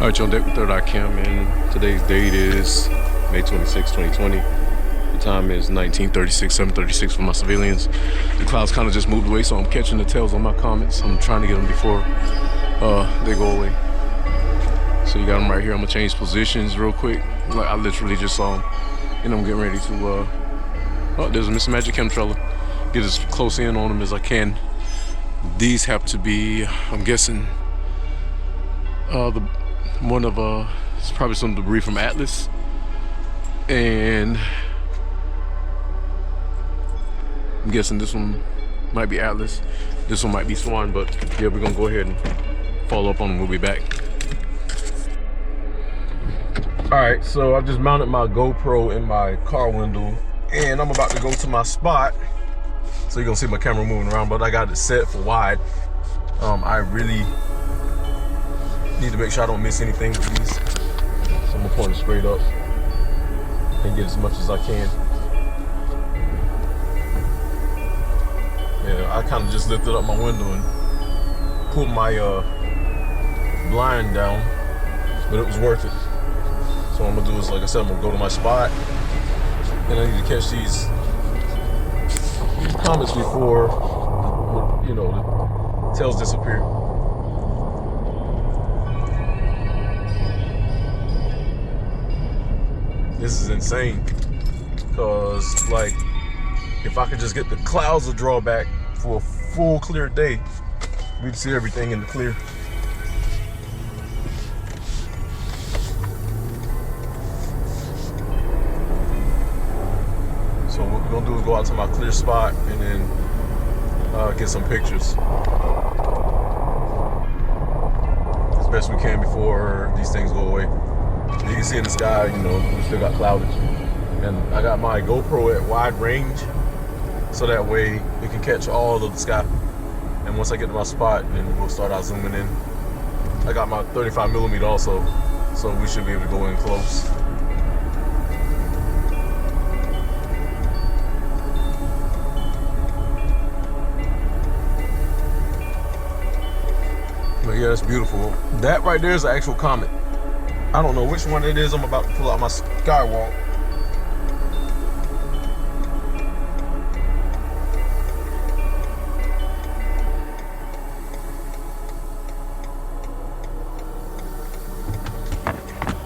Alright, on deck with Third Eye Cam, and today's date is May 26, 2020. The time is 19:36, 7:36 for my civilians. The clouds kind of just moved away, so I'm catching the tails on my comets. I'm trying to get them before they go away. So you got them right here. I'm gonna change positions real quick. Like I literally just saw them, and I'm getting ready to. Oh, there's a Mr. Magic chemtrailer. Get as close in on them as I can. These have to be, I'm guessing, it's probably some debris from Atlas, and I'm guessing this one might be Atlas, this one might be Swan, but yeah, we're gonna go ahead and follow up on them. We'll be back. All right, so I just mounted my GoPro in my car window, and I'm about to go to my spot. So you're gonna see my camera moving around, but I got it set for wide. I really need to make sure I don't miss anything with these. So I'm gonna point it straight up and get as much as I can. Yeah, I kind of just lifted up my window and pulled my blind down, but it was worth it. So what I'm gonna do is, like I said, I'm gonna go to my spot, and I need to catch these comets before, you know, the tails disappear. This is insane, because like if I could just get the clouds to draw back for a full clear day, we'd see everything in the clear. So what we're gonna do is go out to my clear spot and then get some pictures as best we can before these things go away. You can see in the sky, you know, we still got cloudage. And I got my GoPro at wide range, so that way it can catch all of the sky. And once I get to my spot, then we'll start out zooming in. I got my 35mm also, so we should be able to go in close. But yeah, it's beautiful. That right there is an actual comet. I don't know which one it is. I'm about to pull out my skywalk.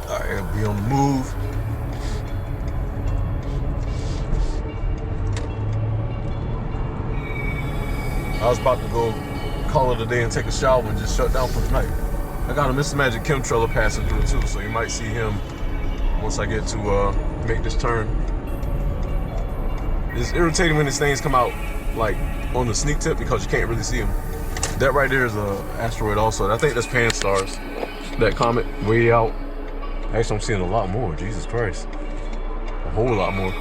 Alright, it'll be on the move. I was about to go call it a day and take a shower and just shut down for the night. I got a Mr. Magic chemtrailer passing through too, so you might see him once I get to make this turn. It's irritating when these things come out like on the sneak tip because you can't really see them. That right there is an asteroid also. I think that's Pan Stars. That comet way out. Actually, I'm seeing a lot more. Jesus Christ. A whole lot more.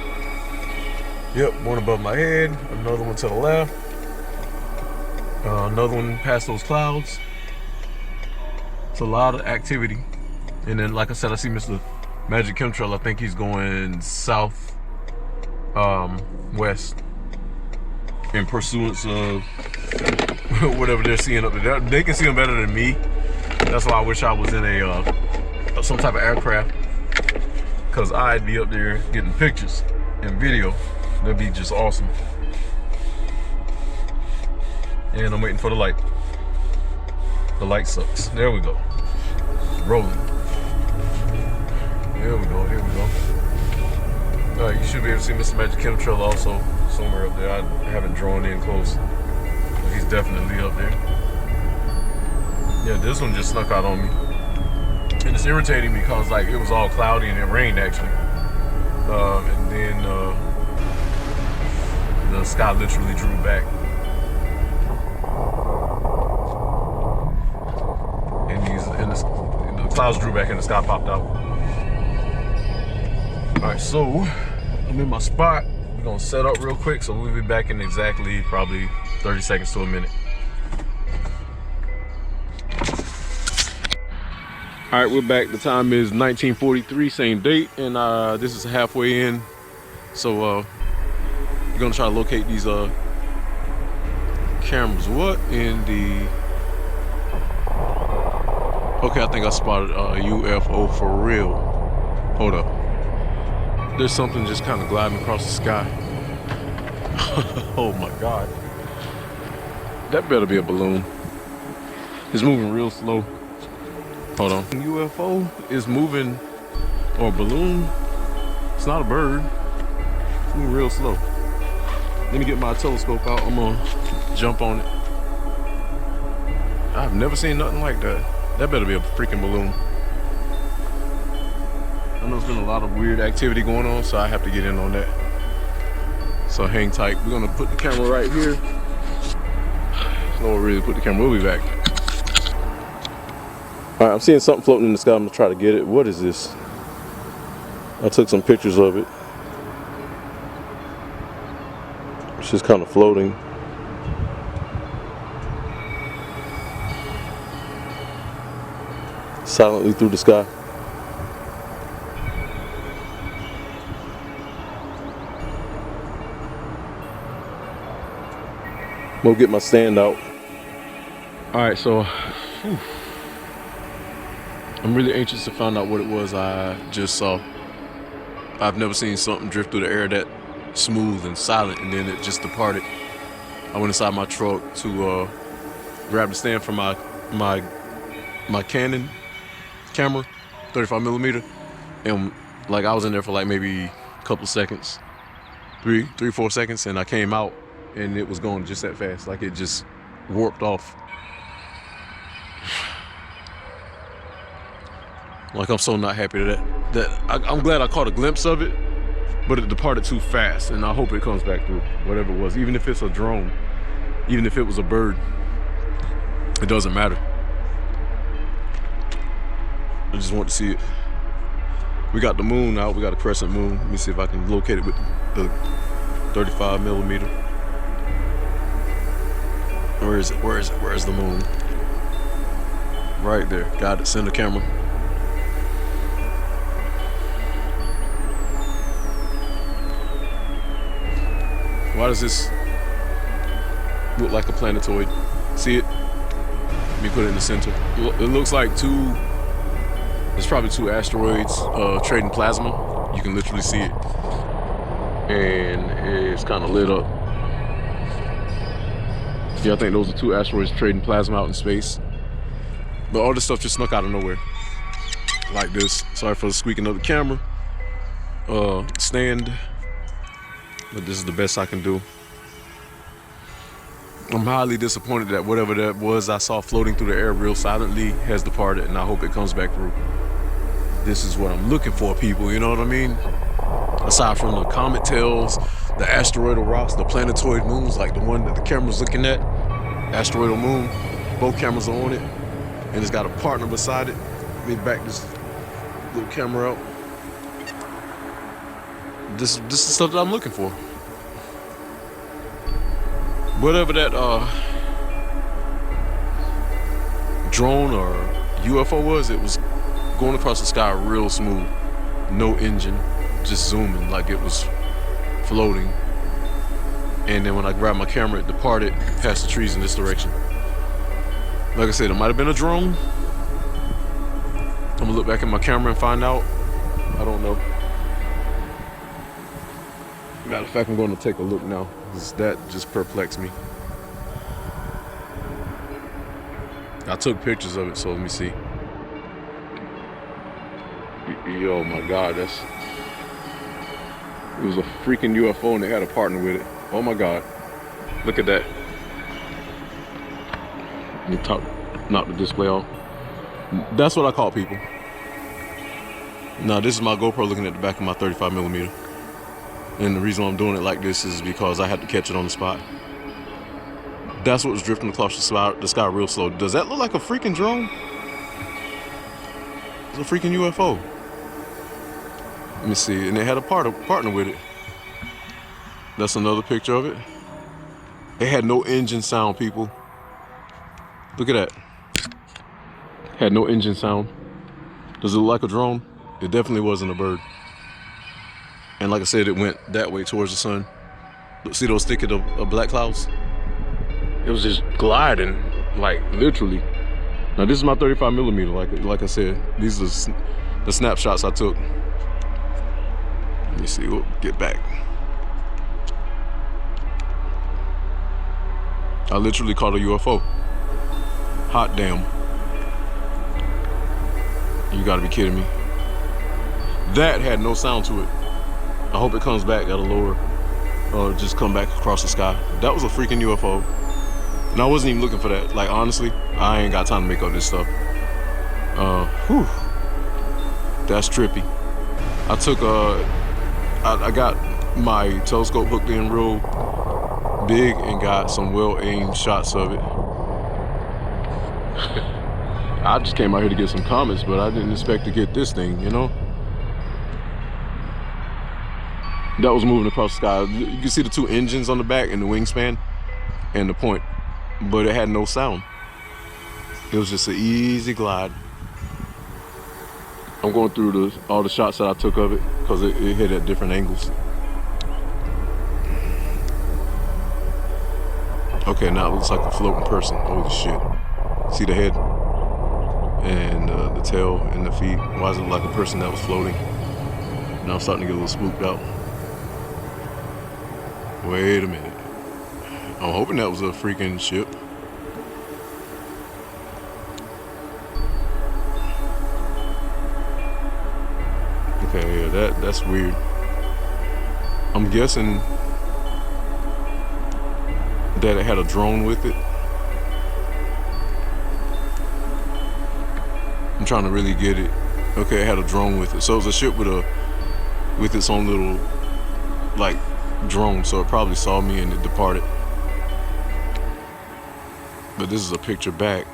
Yep, one above my head, another one to the left. Another one past those clouds. It's a lot of activity. And then, like I said, I see Mr. Magic Chemtrail. I think he's going south west in pursuance of whatever they're seeing up there. They can see him better than me. That's why I wish I was in a some type of aircraft, because I'd be up there getting pictures and video. That'd be just awesome. And I'm waiting for the light. The light sucks. There we go. Rolling. Here we go, here we go. Alright, you should be able to see Mr. Magic Chemtrail also somewhere up there. I haven't drawn in close, but he's definitely up there. Yeah, this one just snuck out on me. And it's irritating because like it was all cloudy and it rained actually. And then the sky literally drew back. And the clouds drew back and the sky popped out. Alright, so I'm in my spot. We're gonna set up real quick, so we'll be back in exactly probably 30 seconds to a minute. Alright, we're back. The time is 19:43, same date, and this is halfway in. So we're gonna try to locate these cameras. What in the Okay, I think I spotted a UFO for real. Hold up. There's something just kind of gliding across the sky. Oh my God. That better be a balloon. It's moving real slow. Hold on. UFO is moving, or a balloon. It's not a bird. It's moving real slow. Let me get my telescope out. I'm gonna jump on it. I've never seen nothing like that. That better be a freaking balloon. I know there's been a lot of weird activity going on, so I have to get in on that. So hang tight. We're gonna put the camera right here. Lord, really put the camera. We'll be back. All right, I'm seeing something floating in the sky. I'm gonna try to get it. What is this? I took some pictures of it. It's just kind of floating. Silently through the sky. I'm gonna get my stand out. All right, so I'm really anxious to find out what it was I just saw. I've never seen something drift through the air that smooth and silent, and then it just departed. I went inside my truck to grab the stand for my Canon camera, 35mm, and like I was in there for like maybe a couple seconds, 4 seconds, and I came out and it was going just that fast, like it just warped off. Like, I'm so not happy I'm glad I caught a glimpse of it, but it departed too fast, and I hope it comes back through, whatever it was. Even if it's a drone, even if it was a bird, it doesn't matter. I just want to see it. We got the moon out. We got a crescent moon. Let me see if I can locate it with the 35mm. Where is it? Where is it? Where's the moon? Right there. Got it. Send the camera. Why does this look like a planetoid? See it? Let me put it in the center. It looks like there's probably two asteroids trading plasma. You can literally see it. And it's kind of lit up. Yeah, I think those are two asteroids trading plasma out in space. But all this stuff just snuck out of nowhere. Like this. Sorry for the squeaking of the camera. Stand. But this is the best I can do. I'm highly disappointed that whatever that was I saw floating through the air real silently has departed, and I hope it comes back through. This is what I'm looking for, people, you know what I mean? Aside from the Comet Tails, the asteroidal rocks, the planetoid moons, like the one that the camera's looking at, asteroidal moon, both cameras are on it, and it's got a partner beside it. Let me back this little camera out. This is stuff that I'm looking for. Whatever that drone or UFO was, it was going across the sky real smooth. No engine, just zooming like it was floating. And then when I grabbed my camera, it departed past the trees in this direction. Like I said, it might have been a drone. I'm gonna look back at my camera and find out. I don't know. Matter of fact, I'm going to take a look now, because that just perplexed me. I took pictures of it, so let me see. Yo, my God, it was a freaking UFO and they had a partner with it. Oh my God, look at that. Let me knock the display off. That's what I call people. Now, this is my GoPro looking at the back of my 35mm. And the reason why I'm doing it like this is because I had to catch it on the spot. That's what was drifting across the sky real slow. Does that look like a freaking drone? It's a freaking UFO. Let me see. And they had a partner with it. That's another picture of it. It had no engine sound, people. Look at that. Had no engine sound. Does it look like a drone? It definitely wasn't a bird. And like I said, it went that way towards the sun. See those thicket of black clouds? It was just gliding, like literally. Now this is my 35 millimeter. Like I said, these are the snapshots I took. Let me see. We'll get back. I literally caught a UFO. Hot damn. You gotta be kidding me. That had no sound to it. I hope it comes back at a lower, or just come back across the sky. That was a freaking UFO. And I wasn't even looking for that. Like, honestly, I ain't got time to make up this stuff. Whew. That's trippy. I took, I got my telescope hooked in real big and got some well-aimed shots of it. I just came out here to get some comments, but I didn't expect to get this thing, you know? That was moving across the sky. You can see the two engines on the back and the wingspan and the point, but it had no sound. It was just an easy glide. I'm going through all the shots that I took of it because it hit at different angles. Okay, now it looks like a floating person. Holy shit. See the head and the tail and the feet? Why does it look like a person that was floating? Now I'm starting to get a little spooked out. Wait a minute. I'm hoping that was a freaking ship. Okay, yeah, that's weird. I'm guessing that it had a drone with it. I'm trying to really get it. Okay, it had a drone with it. So it was a ship with its own little, like, drone. So it probably saw me and it departed. But this is a picture back.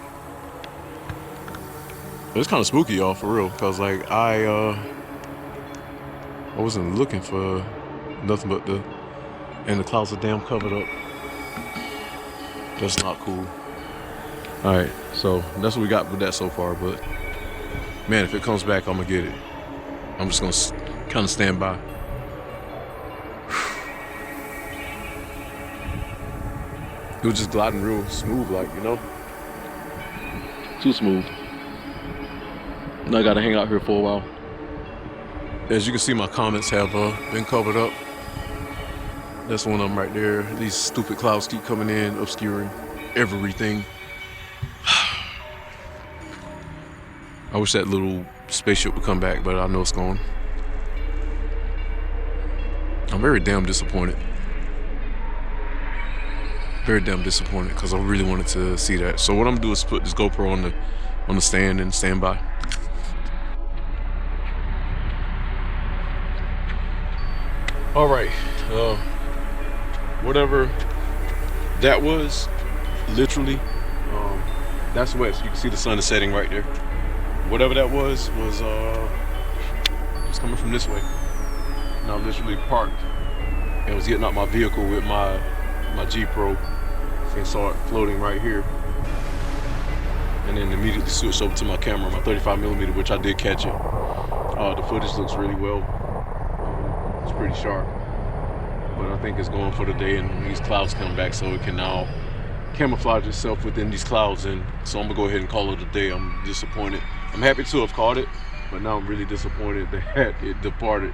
It's kind of spooky, y'all, for real. Cause like I wasn't looking for nothing but and the clouds are damn covered up. That's not cool. All right, so that's what we got with that so far. But man, if it comes back, I'm gonna get it. I'm just gonna kind of stand by. It was just gliding real smooth, like, you know, too smooth. Now I gotta hang out here for a while. As you can see, my comments have been covered up. That's one of them right there. These stupid clouds keep coming in, obscuring everything. I wish that little spaceship would come back, but I know it's gone. I'm very damn disappointed. Very damn disappointed because I really wanted to see that. So what I'm gonna do is put this GoPro on the stand and stand by. All right, whatever that was, literally, that's west. You can see the sun is setting right there. Whatever that was coming from this way. And I literally parked and was getting out my vehicle with my G Pro and saw it floating right here. And then immediately switched over to my camera, my 35 millimeter, which I did catch it. The footage looks really well. It's pretty sharp. But I think it's going for the day, and these clouds come back so it can now camouflage itself within these clouds. And so I'm gonna go ahead and call it a day. I'm disappointed. I'm happy to have caught it, but now I'm really disappointed that it departed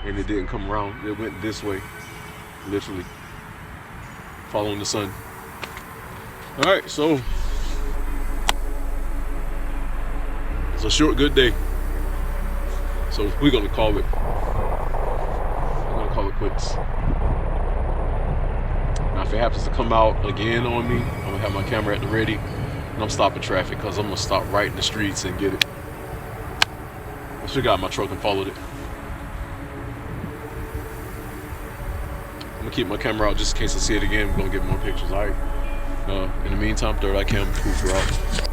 and it didn't come around. It went this way, literally, following the sun. All right, so it's a short, good day. So we're gonna call it. I'm gonna call it quits. Now, if it happens to come out again on me, I'm gonna have my camera at the ready, and I'm stopping traffic because I'm gonna stop right in the streets and get it. I should have got in my truck and followed it. I'm gonna keep my camera out just in case I see it again. We're gonna get more pictures. All right. In the meantime, third eye cam, proof, you're out.